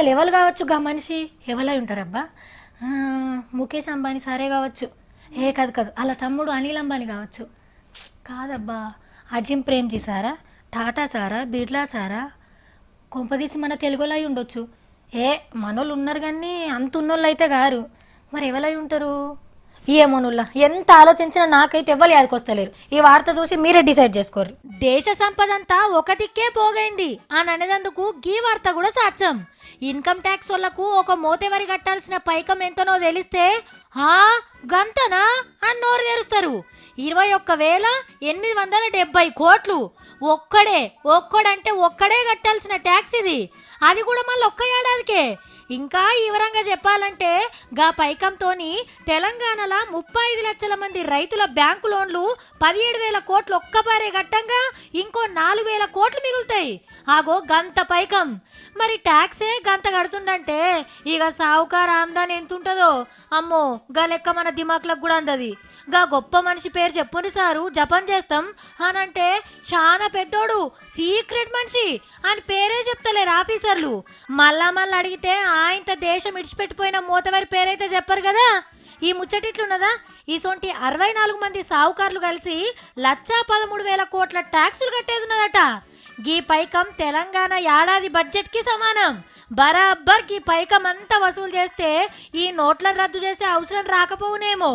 అసలు ఎవరు కావచ్చు గా మనిషి ఎవరై ఉంటారబ్బా? ముఖేష్ అంబానీ సారే కావచ్చు. కాదు కాదు, అలా తమ్ముడు అనిల్ అంబానీ కావచ్చు. కాదబ్బా, అజిమ్ ప్రేమ్జీ సారా, టాటా సారా, బిర్లా సారా? కొంపదీసి మన తెలుగులో అయి ఉండొచ్చు. మనోళ్ళు ఉన్నారు కానీ అంత ఉన్నోళ్ళు అయితే గారు. మరి ఎవరై ఉంటారు? ఏమోనుల్లా, ఎంత ఆలోచించినా నాకైతే ఎవ్వరు యాదకొస్తలేరు. ఈ వార్త చూసి మీరే డిసైడ్ చేసుకోరు. దేశ సంపద అంతా ఒకటిక్కే పోగైంది అని అనేందుకు గీ వార్త కూడా సాక్ష్యం. ఇన్కమ్ ట్యాక్స్ వాళ్లకు ఒక మోతెవరి కట్టాల్సిన పైకం ఎంతనో తెలిస్తే గంతనా అని నోరు తెరుస్తారు. 21,870 కోట్లు. ఒక్కడంటే ఒక్కడే కట్టాల్సిన ట్యాక్స్ ఇది. అది కూడా మళ్ళీ ఒక్క ఏడాదికే. ఇంకా వివరంగా చెప్పాలంటే గా పైకంతోని తెలంగాణలో 35 లక్షల మంది రైతుల బ్యాంకు లోన్లు 17,000 కోట్లు ఒక్కపారే గట్టంగా ఇంకో 4,000 కోట్లు మిగులుతాయి. గంత పైకం. మరి ట్యాక్సే గంత కడుతుండంటే ఇక సావుకారు ఆమ్దాని ఎంత ఉంటుందో అమ్మో, గా లెక్క మన దిమాక్లకు కూడా అందది. గా గొప్ప మనిషి పేరు చెప్పుని సారు జపం చేస్తాం అనంటే చాలా పెద్దోడు, సీక్రెట్ మనిషి అని పేరే చెప్తలేరు ఆఫీసర్లు. మళ్ళా అడిగితే ఆయనత దేశం ఇడిచిపెట్టిపోయిన మోతవారి పేరైతే చెప్పరు కదా. ఈ ముచ్చటిట్లున్నదా? ఈసొంటి 64 మంది సావుకారులు కలిసి 1,13,000 కోట్ల ట్యాక్సులు కట్టేదున్నదట. గీ పైకం తెలంగాణ ఏడాది బడ్జెట్ కి సమానం. బరాబర్ గీ పైకం అంతా వసూలు చేస్తే ఈ నోట్లను రద్దు చేసే అవసరం రాకపోవునేమో.